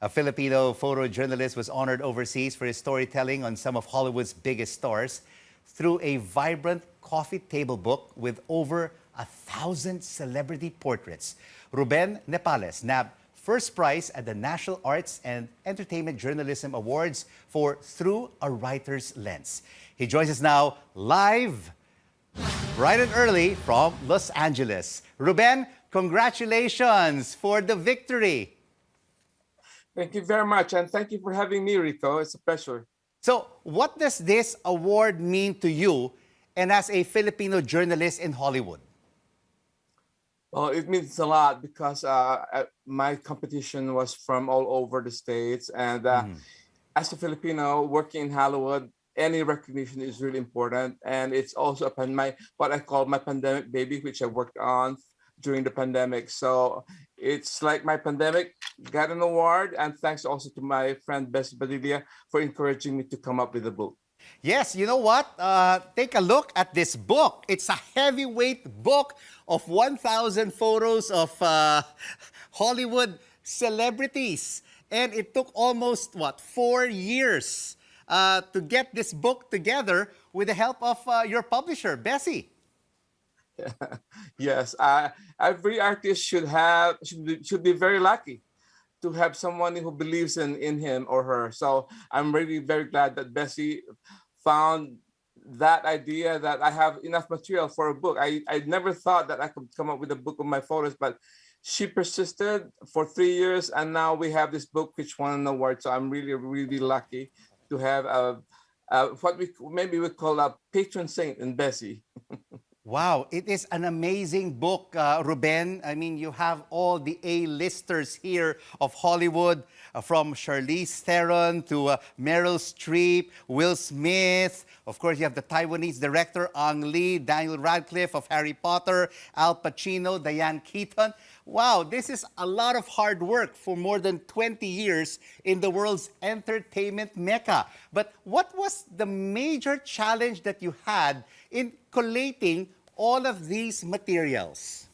A Filipino photojournalist was honored overseas for his storytelling on some of Hollywood's biggest stars through a vibrant coffee table book with over 1,000 celebrity portraits. Ruben Nepales nabbed first prize at the National Arts and Entertainment Journalism Awards for Through a Writer's Lens. He joins us now live, bright and early from Los Angeles. Ruben, congratulations for the victory. Thank you very much, and thank you for having me, Rico. It's a pleasure. So, what does this award mean to you and as a Filipino journalist in Hollywood? Well, it means a lot because my competition was from all over the States. And as a Filipino working in Hollywood, any recognition is really important. And it's also upon my what I call my pandemic baby, which I worked on during the pandemic. So it's like my pandemic got an award. And thanks also to my friend Bessie Padilla for encouraging me to come up with a book. Yes, you know what? Take a look at this book. It's a heavyweight book of 1,000 photos of Hollywood celebrities. And it took almost, 4 years to get this book together with the help of your publisher, Bessie. Yes, every artist should be very lucky to have someone who believes in him or her. So I'm really very glad that Bessie found that idea that I have enough material for a book. I never thought that I could come up with a book of my photos, but she persisted for 3 years, and now we have this book which won an award. So I'm really, really lucky to have what we call a patron saint in Bessie. Wow, it is an amazing book, Ruben. I mean, you have all the A-listers here of Hollywood, from Charlize Theron to Meryl Streep, Will Smith. Of course, you have the Taiwanese director Ang Lee, Daniel Radcliffe of Harry Potter, Al Pacino, Diane Keaton. Wow, this is a lot of hard work for more than 20 years in the world's entertainment mecca. But what was the major challenge that you had in collating all of these materials?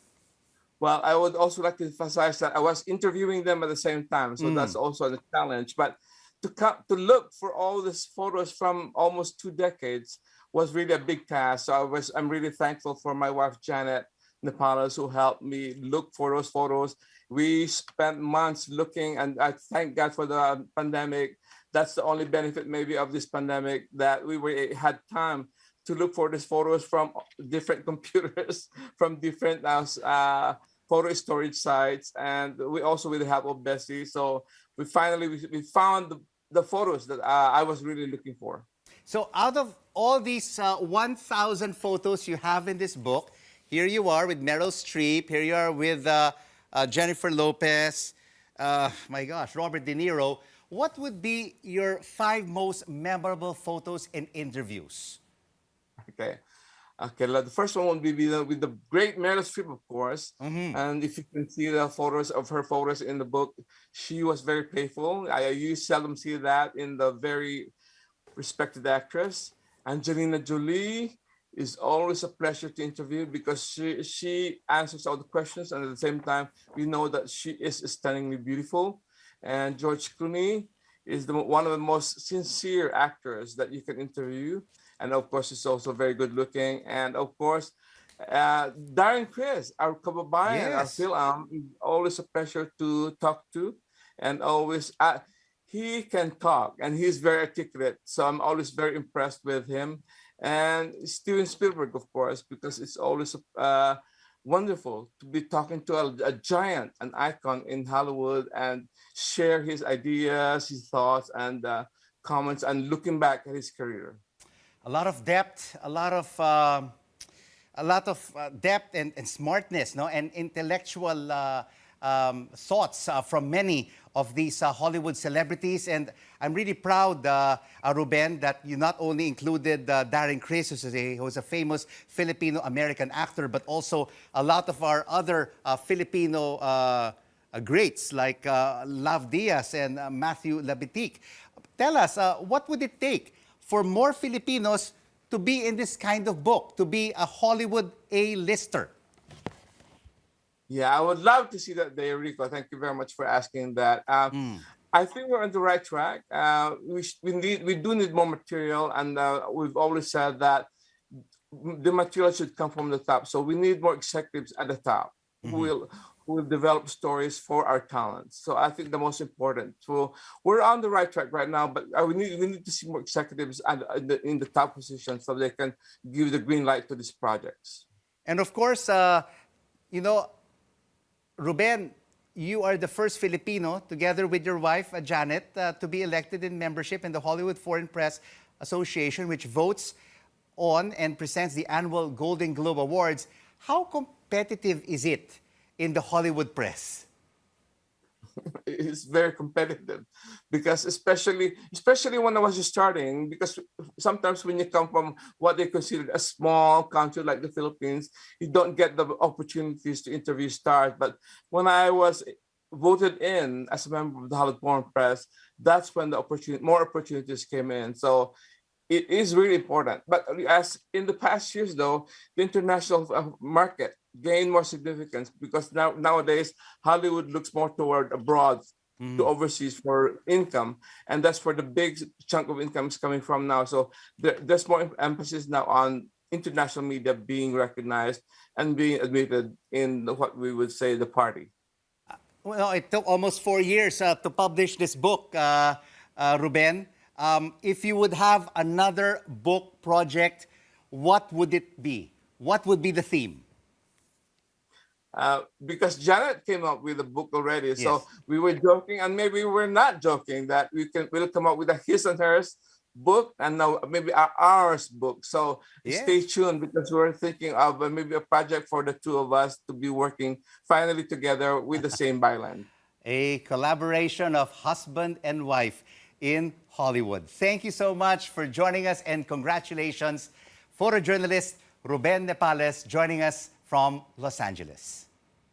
Well, I would also like to emphasize that I was interviewing them at the same time, so that's also a challenge. But to look for all these photos from almost 2 decades was really a big task. So I'm really thankful for my wife Janet Nepales, who helped me look for those photos. We spent months looking, and I thank God for the pandemic. That's the only benefit maybe of this pandemic, that had time to look for these photos from different computers, from different photo storage sites, and we also with the help of Bessie. So we found the photos that I was really looking for. So out of all these 1,000 photos you have in this book, here you are with Meryl Streep, here you are with Jennifer Lopez, my gosh, Robert De Niro. What would be your 5 most memorable photos and interviews? Okay. The first one would be with the great Meryl Streep, of course. And if you can see the photos of her photos in the book, she was very playful. You seldom see that in the very respected actress. Angelina Jolie is always a pleasure to interview because she answers all the questions, and at the same time, we know that she is stunningly beautiful. And George Clooney is one of the most sincere actors that you can interview. And of course, he's also very good looking. And of course, Darren Criss, our kababayan, our film, is always a pleasure to talk to. And always, he can talk and he's very articulate. So I'm always very impressed with him. And Steven Spielberg, of course, because it's always wonderful to be talking to a giant, an icon in Hollywood, and share his ideas, his thoughts, and comments, and looking back at his career. A lot of depth, a lot of depth and smartness, no, and intellectual thoughts from many of these Hollywood celebrities. And I'm really proud, Ruben, that you not only included Darren Criss, who's a famous Filipino-American actor, but also a lot of our other Filipino greats like Lav Diaz and Matthew Labitik. Tell us, what would it take for more Filipinos to be in this kind of book, to be a Hollywood A-lister? Yeah, I would love to see that day, Rico. Thank you very much for asking that. I think we're on the right track. We do need more material, and we've always said that the material should come from the top. So we need more executives at the top who Mhm. will develop stories for our talents. So I think the most important. So we're on the right track right now, but we need to see more executives in the top positions so they can give the green light to these projects. And of course, you know, Ruben, you are the first Filipino, together with your wife, Janet, to be elected in membership in the Hollywood Foreign Press Association, which votes on and presents the annual Golden Globe Awards. How competitive is it in the Hollywood press? It's very competitive because especially when I was just starting, because sometimes when you come from what they consider a small country like the Philippines, you don't get the opportunities to interview stars. But when I was voted in as a member of the Hollywood Foreign Press, that's when the more opportunities came in. So it is really important. But as in the past years, though, the international market gained more significance because nowadays Hollywood looks more toward abroad to Mm. overseas for income, and that's where the big chunk of income is coming from now. So there's more emphasis now on international media being recognized and being admitted in what we would say the party. Well, it took almost 4 years to publish this book, Ruben. If you would have another book project, what would it be? What would be the theme? Because Janet came up with a book already. So Yes. we were joking, and maybe we're not joking that we'll come up with a his and hers book, and now maybe ours book. So stay Yes. tuned because we're thinking of maybe a project for the two of us to be working finally together with the same byline. A collaboration of husband and wife in Hollywood. Thank you so much for joining us and congratulations, photojournalist Ruben Nepales, joining us from Los Angeles.